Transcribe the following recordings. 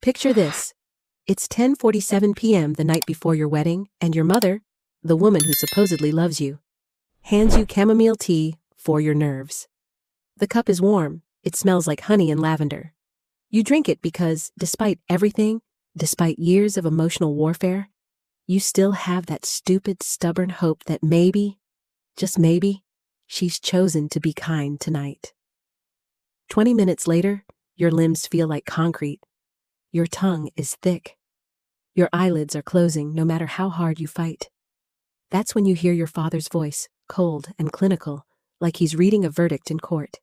Picture this. It's 10:47 p.m. the night before your wedding, and your mother, the woman who supposedly loves you, hands you chamomile tea for your nerves. The cup is warm, it smells like honey and lavender. You drink it because, despite everything, despite years of emotional warfare, you still have that stupid, stubborn hope that maybe, just maybe, she's chosen to be kind tonight. 20 minutes later, your limbs feel like concrete. Your tongue is thick. Your eyelids are closing no matter how hard you fight. That's when you hear your father's voice, cold and clinical, like he's reading a verdict in court.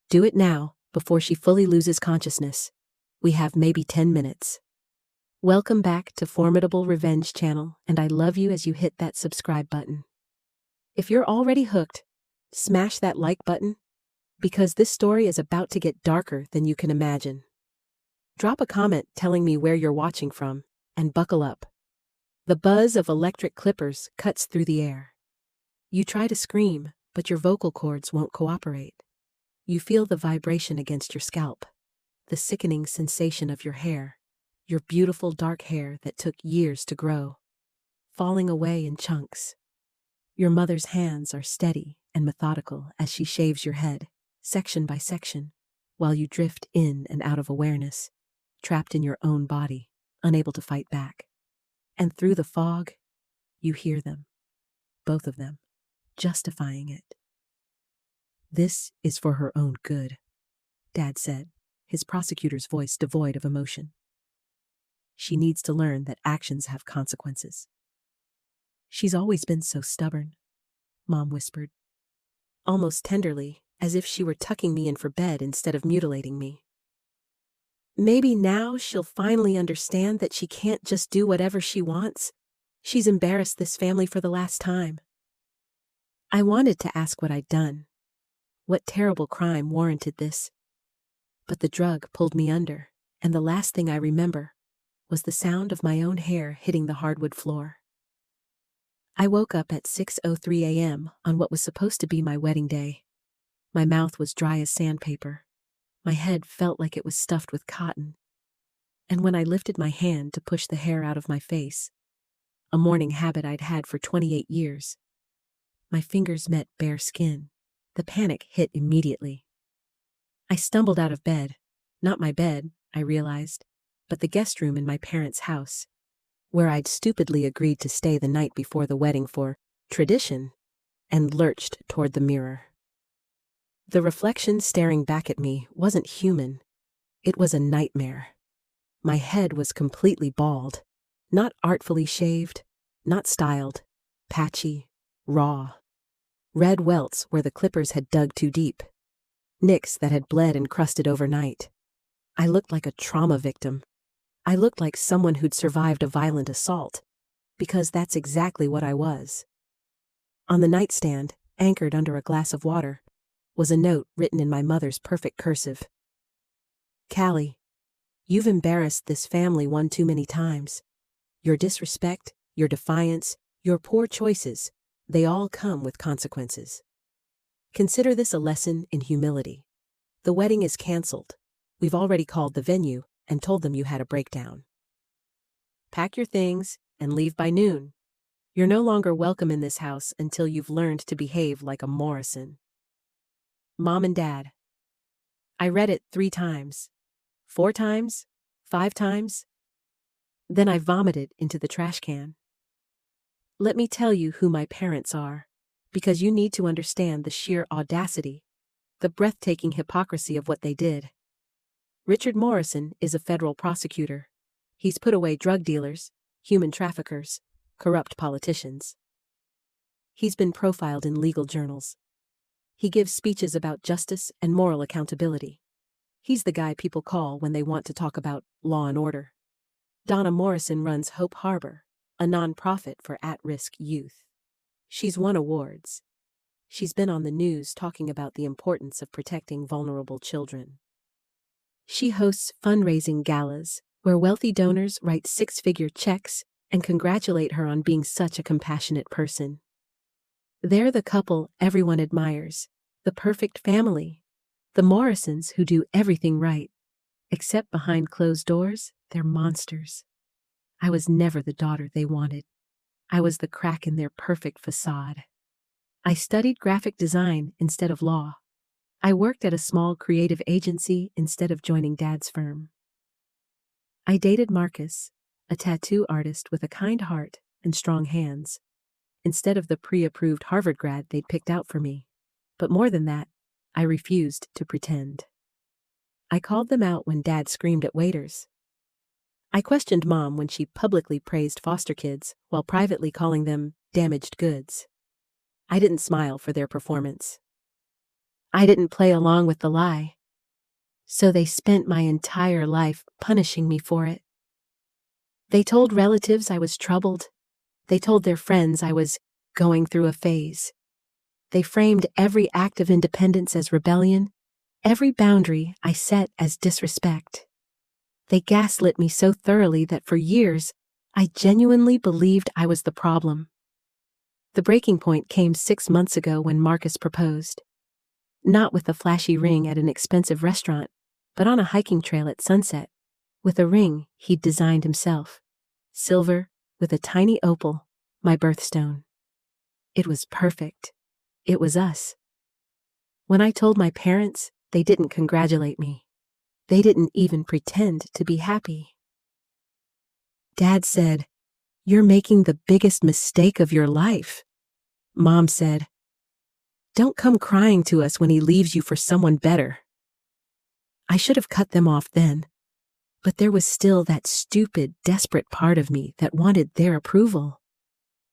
Do it now, before she fully loses consciousness. We have maybe 10 minutes. Welcome back to Formidable Revenge Channel, and I love you as you hit that subscribe button. If you're already hooked, smash that like button, because this story is about to get darker than you can imagine. Drop a comment telling me where you're watching from, and buckle up. The buzz of electric clippers cuts through the air. You try to scream, but your vocal cords won't cooperate. You feel the vibration against your scalp, the sickening sensation of your hair, your beautiful dark hair that took years to grow, falling away in chunks. Your mother's hands are steady and methodical as she shaves your head, section by section, while you drift in and out of awareness, trapped in your own body, unable to fight back. And through the fog, you hear them, both of them, justifying it. "This is for her own good," Dad said, his prosecutor's voice devoid of emotion. "She needs to learn that actions have consequences." "She's always been so stubborn," Mom whispered, almost tenderly, as if she were tucking me in for bed instead of mutilating me. "Maybe now she'll finally understand that she can't just do whatever she wants. She's embarrassed this family for the last time." I wanted to ask what I'd done. What terrible crime warranted this? But the drug pulled me under, and the last thing I remember was the sound of my own hair hitting the hardwood floor. I woke up at 6:03 a.m. on what was supposed to be my wedding day. My mouth was dry as sandpaper. My head felt like it was stuffed with cotton. And when I lifted my hand to push the hair out of my face, a morning habit I'd had for 28 years, my fingers met bare skin. The panic hit immediately. I stumbled out of bed. Not my bed, I realized, but the guest room in my parents' house, where I'd stupidly agreed to stay the night before the wedding for tradition, and lurched toward the mirror. The reflection staring back at me wasn't human. It was a nightmare. My head was completely bald, not artfully shaved, not styled, patchy, raw. Red welts where the clippers had dug too deep. Nicks that had bled and crusted overnight. I looked like a trauma victim. I looked like someone who'd survived a violent assault, because that's exactly what I was. On the nightstand, anchored under a glass of water, was a note written in my mother's perfect cursive. "Callie, you've embarrassed this family one too many times. Your disrespect, your defiance, your poor choices, they all come with consequences. Consider this a lesson in humility. The wedding is canceled. We've already called the venue and told them you had a breakdown. Pack your things and leave by noon. You're no longer welcome in this house until you've learned to behave like a Morrison." Mom and Dad. I read it 3 times, 4 times, 5 times. Then I vomited into the trash can. Let me tell you who my parents are, because you need to understand the sheer audacity, the breathtaking hypocrisy of what they did. Richard Morrison is a federal prosecutor. He's put away drug dealers, human traffickers, corrupt politicians. He's been profiled in legal journals. He gives speeches about justice and moral accountability. He's the guy people call when they want to talk about law and order. Donna Morrison runs Hope Harbor, a nonprofit for at-risk youth. She's won awards. She's been on the news talking about the importance of protecting vulnerable children. She hosts fundraising galas where wealthy donors write 6-figure checks and congratulate her on being such a compassionate person. They're the couple everyone admires, the perfect family, the Morrisons who do everything right. Except behind closed doors, they're monsters. I was never the daughter they wanted. I was the crack in their perfect facade. I studied graphic design instead of law. I worked at a small creative agency instead of joining Dad's firm. I dated Marcus, a tattoo artist with a kind heart and strong hands, instead of the pre-approved Harvard grad they'd picked out for me. But more than that, I refused to pretend. I called them out when Dad screamed at waiters. I questioned Mom when she publicly praised foster kids while privately calling them damaged goods. I didn't smile for their performance. I didn't play along with the lie. So they spent my entire life punishing me for it. They told relatives I was troubled. They told their friends I was going through a phase. They framed every act of independence as rebellion, every boundary I set as disrespect. They gaslit me so thoroughly that for years, I genuinely believed I was the problem. The breaking point came 6 months ago when Marcus proposed. Not with a flashy ring at an expensive restaurant, but on a hiking trail at sunset, with a ring he'd designed himself. Silver, with a tiny opal, my birthstone. It was perfect. It was us. When I told my parents, they didn't congratulate me. They didn't even pretend to be happy. Dad said, "You're making the biggest mistake of your life." Mom said, "Don't come crying to us when he leaves you for someone better." I should have cut them off then, but there was still that stupid, desperate part of me that wanted their approval.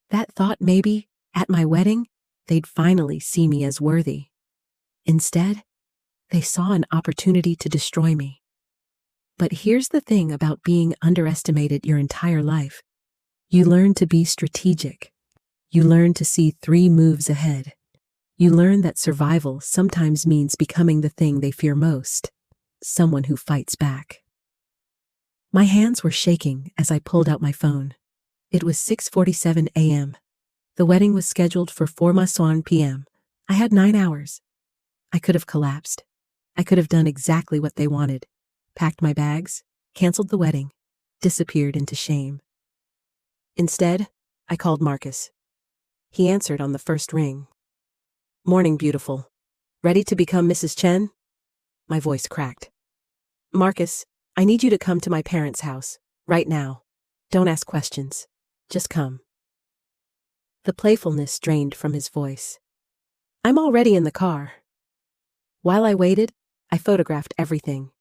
That thought maybe, at my wedding, they'd finally see me as worthy. Instead, they saw an opportunity to destroy me. But here's the thing about being underestimated your entire life. You learn to be strategic. You learn to see 3 moves ahead. You learn that survival sometimes means becoming the thing they fear most, someone who fights back. My hands were shaking as I pulled out my phone. It was 6:47 a.m. The wedding was scheduled for 4:00 p.m. I had 9 hours. I could have collapsed. I could have done exactly what they wanted. Packed my bags, canceled the wedding, disappeared into shame. Instead, I called Marcus. He answered on the first ring. "Morning, beautiful. Ready to become Mrs. Chen?" My voice cracked. "Marcus, I need you to come to my parents' house, right now. Don't ask questions. Just come." The playfulness drained from his voice. "I'm already in the car." While I waited, I photographed everything.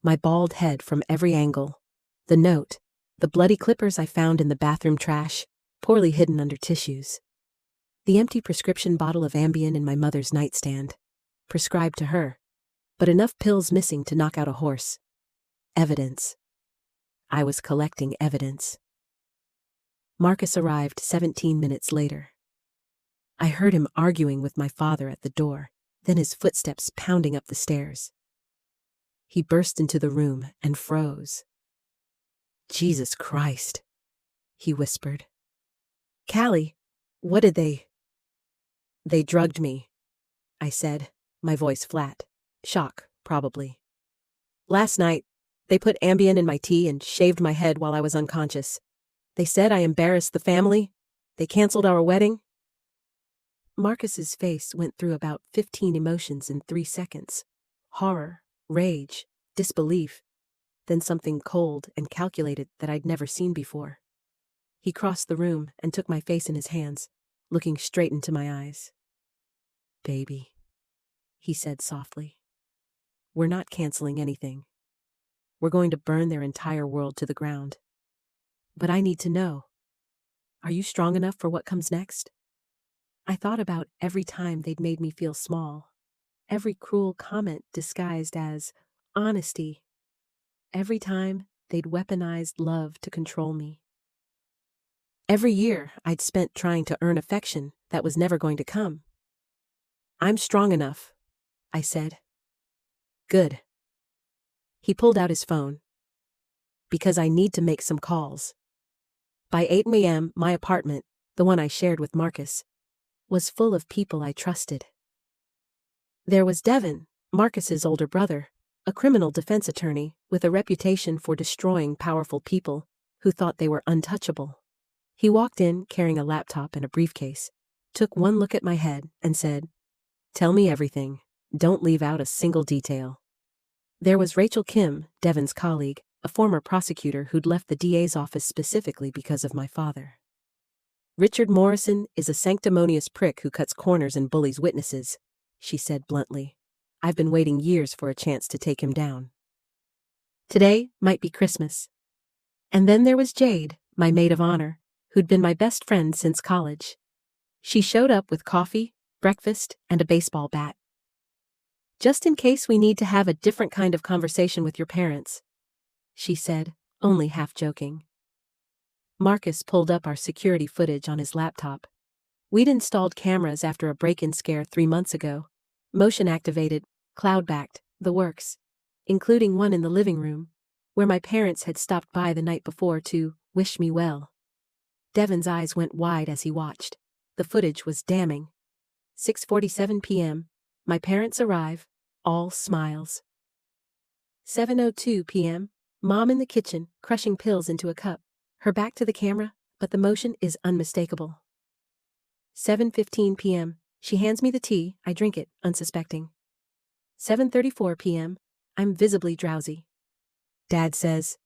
My bald head from every angle. The note, the bloody clippers I found in the bathroom trash, poorly hidden under tissues. The empty prescription bottle of Ambien in my mother's nightstand. Prescribed to her, but enough pills missing to knock out a horse. Evidence. I was collecting evidence. Marcus arrived 17 minutes later. I heard him arguing with my father at the door, then his footsteps pounding up the stairs. He burst into the room and froze. "Jesus Christ," he whispered. "Callie, what did they—" "They drugged me," I said, my voice flat. Shock, probably. "Last night, they put Ambien in my tea and shaved my head while I was unconscious. They said I embarrassed the family. They canceled our wedding." Marcus's face went through about 15 emotions in 3 seconds. Horror, rage, disbelief, then something cold and calculated that I'd never seen before. He crossed the room and took my face in his hands, looking straight into my eyes. "Baby," he said softly. "We're not canceling anything. We're going to burn their entire world to the ground. But I need to know. Are you strong enough for what comes next?" I thought about every time they'd made me feel small. Every cruel comment disguised as honesty. Every time they'd weaponized love to control me. Every year I'd spent trying to earn affection that was never going to come. "I'm strong enough," I said. "Good." He pulled out his phone. "Because I need to make some calls." By 8 a.m., my apartment, the one I shared with Marcus, was full of people I trusted. There was Devin, Marcus's older brother, a criminal defense attorney with a reputation for destroying powerful people who thought they were untouchable. He walked in carrying a laptop and a briefcase, took one look at my head, and said, "Tell me everything. Don't leave out a single detail." There was Rachel Kim, Devin's colleague, a former prosecutor who'd left the DA's office specifically because of my father. "Richard Morrison is a sanctimonious prick who cuts corners and bullies witnesses," she said bluntly. "I've been waiting years for a chance to take him down. Today might be Christmas." And then there was Jade, my maid of honor, who'd been my best friend since college. She showed up with coffee, breakfast, and a baseball bat. "Just in case we need to have a different kind of conversation with your parents," she said, only half joking. Marcus pulled up our security footage on his laptop. We'd installed cameras after a break-in scare 3 months ago. Motion-activated, cloud-backed, the works. Including one in the living room, where my parents had stopped by the night before to wish me well. Devin's eyes went wide as he watched. The footage was damning. 6:47 p.m. My parents arrive, all smiles. 7:02 p.m. Mom in the kitchen, crushing pills into a cup. Her back to the camera, but the motion is unmistakable. 7:15 p.m. She hands me the tea, I drink it, unsuspecting. 7:34 p.m. I'm visibly drowsy. Dad says,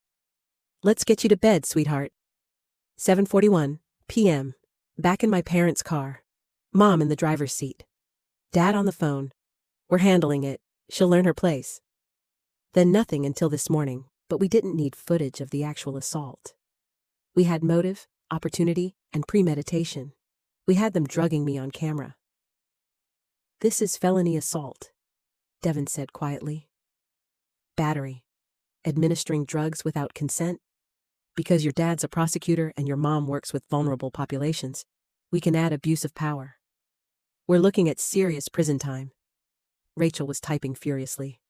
"Let's get you to bed, sweetheart." 7:41 p.m. Back in my parents' car. Mom in the driver's seat. Dad on the phone. "We're handling it. She'll learn her place." Then nothing until this morning, but we didn't need footage of the actual assault. We had motive, opportunity, and premeditation. We had them drugging me on camera. "This is felony assault," Devin said quietly. "Battery. Administering drugs without consent. Because your dad's a prosecutor and your mom works with vulnerable populations, we can add abuse of power. We're looking at serious prison time." Rachel was typing furiously.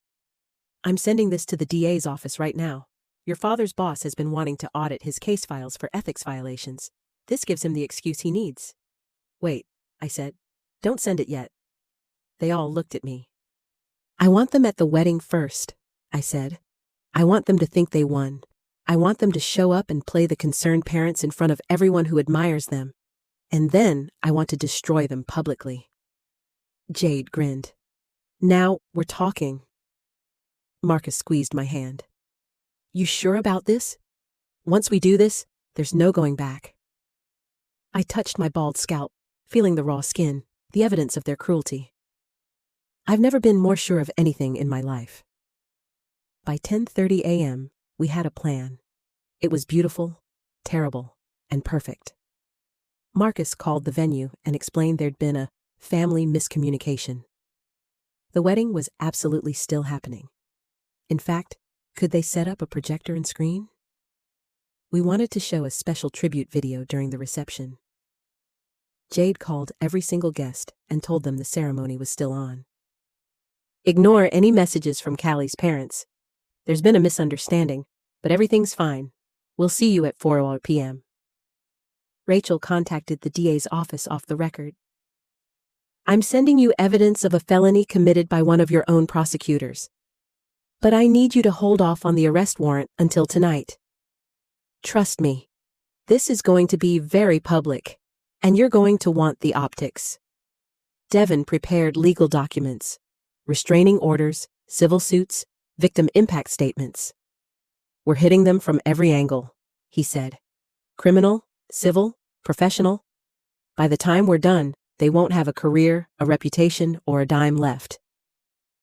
"I'm sending this to the DA's office right now. Your father's boss has been wanting to audit his case files for ethics violations. This gives him the excuse he needs." "Wait," I said. "Don't send it yet." They all looked at me. "I want them at the wedding first," I said. "I want them to think they won. I want them to show up and play the concerned parents in front of everyone who admires them. And then I want to destroy them publicly." Jade grinned. "Now we're talking." Marcus squeezed my hand. "You sure about this? Once we do this, there's no going back." I touched my bald scalp, feeling the raw skin, the evidence of their cruelty. I've never been more sure of anything in my life. By 10:30 a.m., we had a plan. It was beautiful, terrible, and perfect. Marcus called the venue and explained there'd been a family miscommunication. The wedding was absolutely still happening. In fact, could they set up a projector and screen? We wanted to show a special tribute video during the reception. Jade called every single guest and told them the ceremony was still on. "Ignore any messages from Callie's parents. There's been a misunderstanding, but everything's fine. We'll see you at 4 p.m. Rachel contacted the DA's office off the record. "I'm sending you evidence of a felony committed by one of your own prosecutors. But I need you to hold off on the arrest warrant until tonight. Trust me, this is going to be very public, and you're going to want the optics." Devin prepared legal documents, restraining orders, civil suits, victim impact statements. "We're hitting them from every angle," he said. "Criminal, civil, professional. By the time we're done, they won't have a career, a reputation, or a dime left."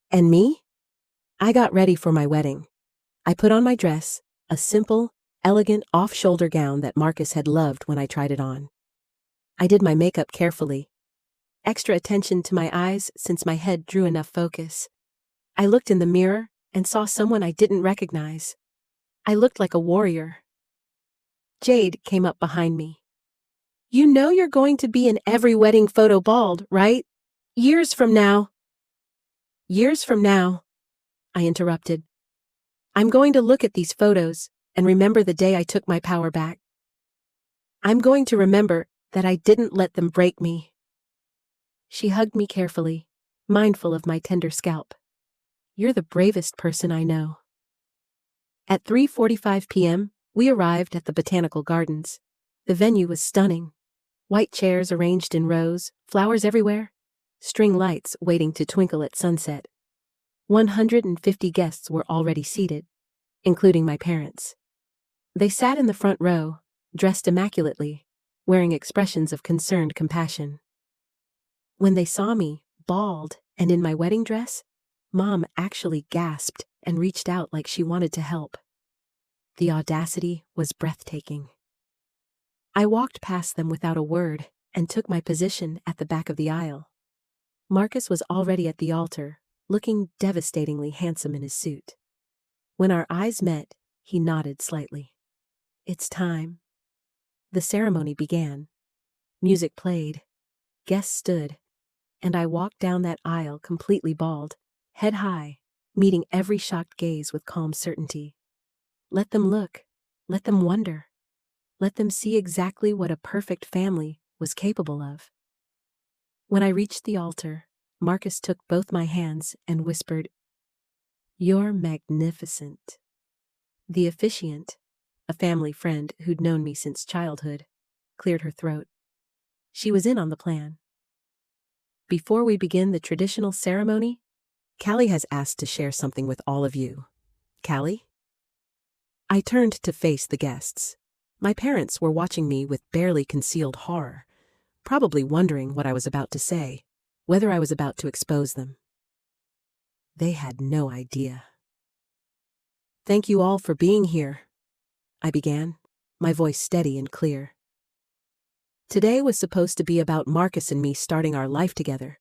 And me? I got ready for my wedding. I put on my dress, a simple, elegant off-shoulder gown that Marcus had loved when I tried it on. I did my makeup carefully. Extra attention to my eyes since my head drew enough focus. I looked in the mirror and saw someone I didn't recognize. I looked like a warrior. Jade came up behind me. "You know you're going to be in every wedding photo bald, right? Years from now." "Years from now," I interrupted. "I'm going to look at these photos and remember the day I took my power back. I'm going to remember that I didn't let them break me." She hugged me carefully, mindful of my tender scalp. You're the bravest person I know. At 3:45 p.m., we arrived at the Botanical Gardens. The venue was stunning. White chairs arranged in rows, flowers everywhere, string lights waiting to twinkle at sunset. 150 guests were already seated, including my parents. They sat in the front row, dressed immaculately, wearing expressions of concerned compassion. When they saw me, bald and in my wedding dress, Mom actually gasped and reached out like she wanted to help. The audacity was breathtaking. I walked past them without a word and took my position at the back of the aisle. Marcus was already at the altar, looking devastatingly handsome in his suit. When our eyes met, he nodded slightly. It's time. The ceremony began. Music played. Guests stood. And I walked down that aisle completely bald, head high, meeting every shocked gaze with calm certainty. Let them look. Let them wonder. Let them see exactly what a perfect family was capable of. When I reached the altar, Marcus took both my hands and whispered, "You're magnificent." The officiant, a family friend who'd known me since childhood, cleared her throat. She was in on the plan. Before we begin the traditional ceremony, Callie has asked to share something with all of you. Callie? I turned to face the guests. My parents were watching me with barely concealed horror, probably wondering what I was about to say, whether I was about to expose them. They had no idea. Thank you all for being here, I began, my voice steady and clear. Today was supposed to be about Marcus and me starting our life together.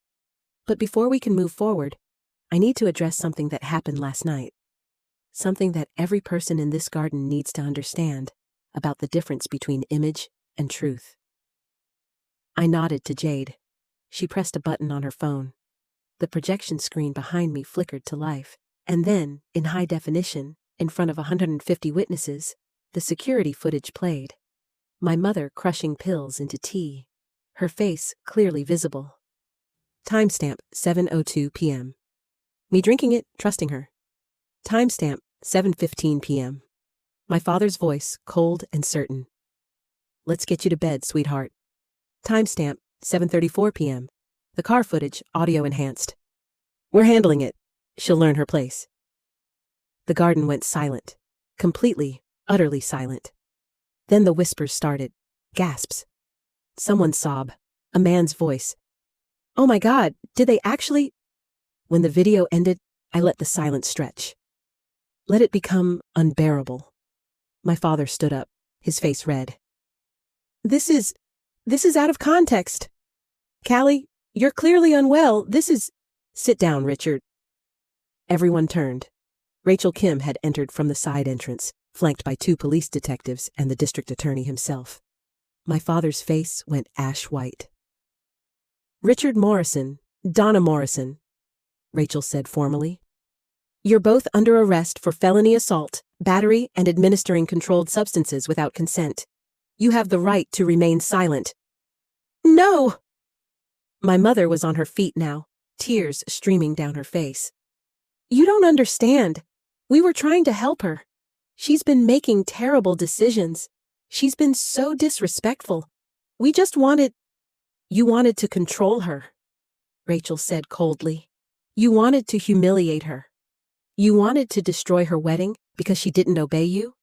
But before we can move forward, I need to address something that happened last night. Something that every person in this garden needs to understand about the difference between image and truth. I nodded to Jade. She pressed a button on her phone. The projection screen behind me flickered to life, and then, in high definition, in front of 150 witnesses, the security footage played. My mother crushing pills into tea, her face clearly visible. Timestamp 7:02 p.m. Me drinking it, trusting her. Timestamp 7:15 p.m. My father's voice cold and certain. Let's get you to bed, sweetheart. Timestamp 7:34 p.m. The car footage, audio enhanced. We're handling it. She'll learn her place. The garden went silent. Completely, utterly silent. Then the whispers started. Gasps. Someone's sob. A man's voice. Oh my God, did they actually? When the video ended, I let the silence stretch. Let it become unbearable. My father stood up, his face red. This is out of context. Callie, you're clearly unwell. Sit down, Richard. Everyone turned. Rachel Kim had entered from the side entrance, flanked by 2 police detectives and the district attorney himself. My father's face went ash white. Richard Morrison, Donna Morrison, Rachel said formally. You're both under arrest for felony assault, battery, and administering controlled substances without consent. You have the right to remain silent. No! My mother was on her feet now, tears streaming down her face. You don't understand. We were trying to help her. She's been making terrible decisions. She's been so disrespectful. We just wanted... You wanted to control her, Rachel said coldly. You wanted to humiliate her. You wanted to destroy her wedding because she didn't obey you,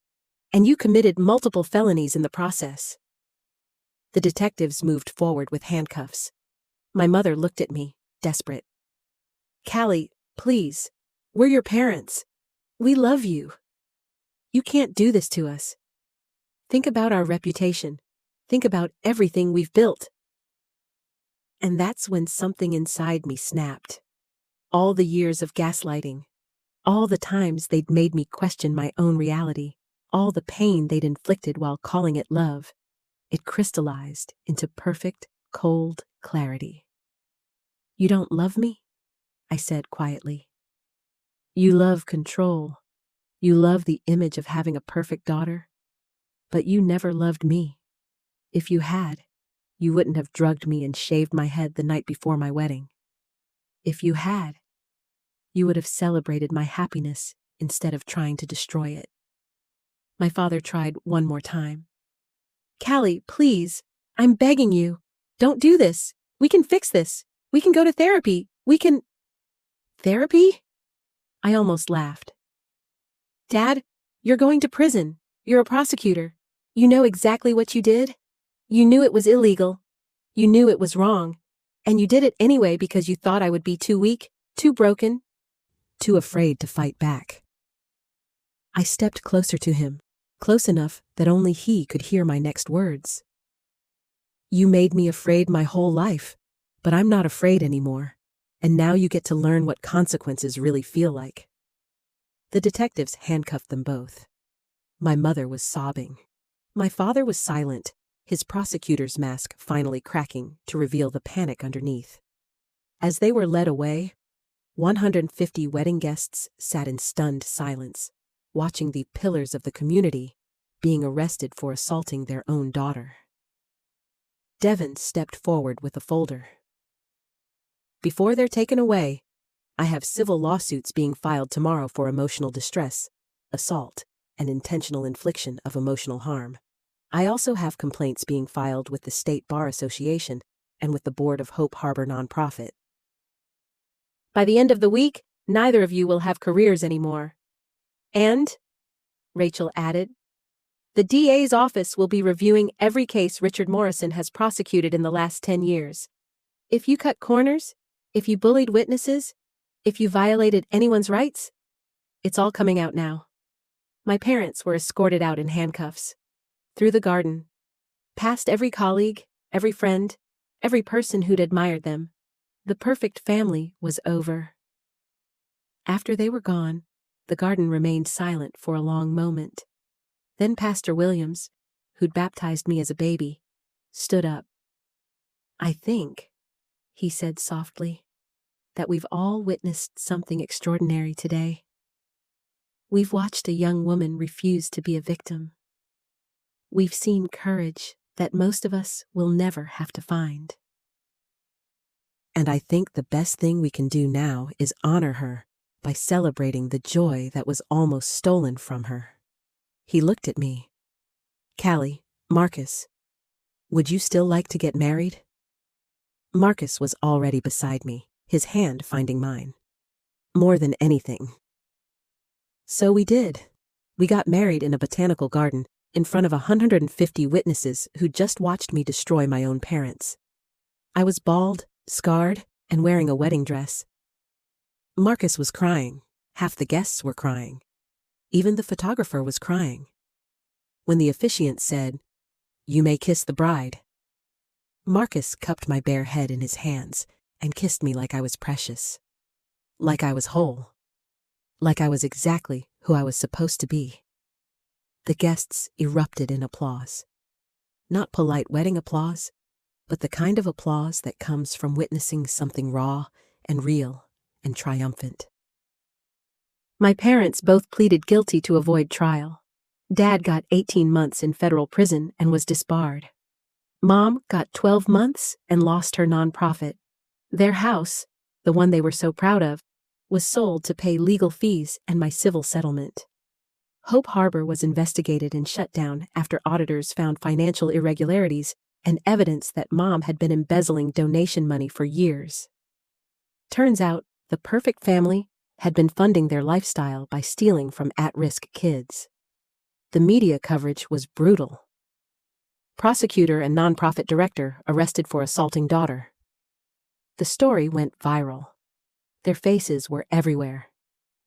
and you committed multiple felonies in the process. The detectives moved forward with handcuffs. My mother looked at me, desperate. Callie, please, we're your parents. We love you. You can't do this to us. Think about our reputation. Think about everything we've built. And that's when something inside me snapped. All the years of gaslighting, all the times they'd made me question my own reality, all the pain they'd inflicted while calling it love, it crystallized into perfect, cold clarity. You don't love me? I said quietly. You love control. You love the image of having a perfect daughter. But you never loved me. If you had, you wouldn't have drugged me and shaved my head the night before my wedding. If you had, you would have celebrated my happiness instead of trying to destroy it. My father tried one more time. Callie, please, I'm begging you. Don't do this. We can fix this. We can go to therapy. We can... Therapy? I almost laughed. Dad, you're going to prison. You're a prosecutor. You know exactly what you did. You knew it was illegal. You knew it was wrong. And you did it anyway because you thought I would be too weak, too broken, too afraid to fight back. I stepped closer to him, close enough that only he could hear my next words. You made me afraid my whole life, but I'm not afraid anymore. And now you get to learn what consequences really feel like. The detectives handcuffed them both. My mother was sobbing. My father was silent, his prosecutor's mask finally cracking to reveal the panic underneath. As they were led away, 150 wedding guests sat in stunned silence, watching the pillars of the community being arrested for assaulting their own daughter. Devon stepped forward with a folder. Before they're taken away, I have civil lawsuits being filed tomorrow for emotional distress, assault, and intentional infliction of emotional harm. I also have complaints being filed with the State Bar Association and with the Board of Hope Harbor Nonprofit. By the end of the week, neither of you will have careers anymore. And, Rachel added, the DA's office will be reviewing every case Richard Morrison has prosecuted in the last 10 years. If you cut corners, if you bullied witnesses, if you violated anyone's rights, it's all coming out now. My parents were escorted out in handcuffs. Through the garden, past every colleague, every friend, every person who'd admired them. The perfect family was over. After they were gone, the garden remained silent for a long moment. Then Pastor Williams, who'd baptized me as a baby, stood up. I think, he said softly, that we've all witnessed something extraordinary today. We've watched a young woman refuse to be a victim. We've seen courage that most of us will never have to find. And I think the best thing we can do now is honor her by celebrating the joy that was almost stolen from her. He looked at me. Callie, Marcus, would you still like to get married? Marcus was already beside me, his hand finding mine. More than anything. So we did. We got married in a botanical garden, in front of 150 witnesses who just watched me destroy my own parents. I was bald, scarred, and wearing a wedding dress. Marcus was crying. Half the guests were crying. Even the photographer was crying. When the officiant said, "You may kiss the bride," Marcus cupped my bare head in his hands and kissed me like I was precious. Like I was whole. Like I was exactly who I was supposed to be. The guests erupted in applause. Not polite wedding applause, but the kind of applause that comes from witnessing something raw and real and triumphant. My parents both pleaded guilty to avoid trial. Dad got 18 months in federal prison and was disbarred. Mom got 12 months and lost her nonprofit. Their house, the one they were so proud of, was sold to pay legal fees and my civil settlement. Hope Harbor was investigated and shut down after auditors found financial irregularities and evidence that Mom had been embezzling donation money for years. Turns out, the perfect family had been funding their lifestyle by stealing from at-risk kids. The media coverage was brutal. Prosecutor and nonprofit director arrested for assaulting daughter. The story went viral. Their faces were everywhere.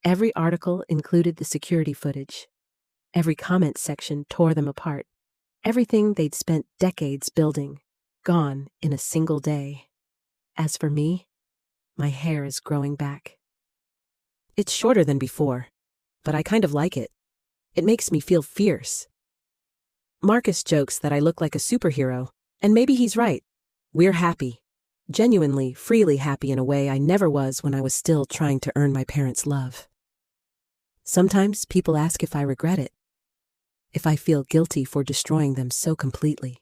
Every article included the security footage. Every comment section tore them apart. Everything they'd spent decades building, gone in a single day. As for me, my hair is growing back. It's shorter than before, but I kind of like it. It makes me feel fierce. Marcus jokes that I look like a superhero, and maybe he's right. We're happy. Genuinely, freely happy in a way I never was when I was still trying to earn my parents' love. Sometimes people ask if I regret it, if I feel guilty for destroying them so completely.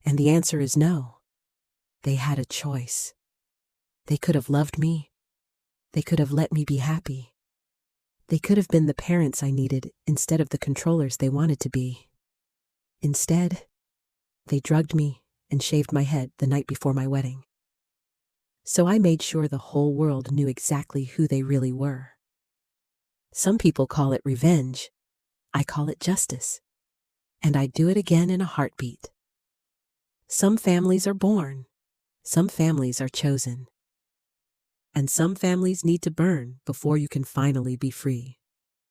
And the answer is no. They had a choice. They could have loved me, They could have let me be happy. They could have been the parents I needed instead of the controllers they wanted to be. Instead, they drugged me and shaved my head the night before my wedding. So I made sure the whole world knew exactly who they really were. Some people call it revenge. I call it justice. And I'd do it again in a heartbeat. Some families are born. Some families are chosen. And some families need to burn before you can finally be free.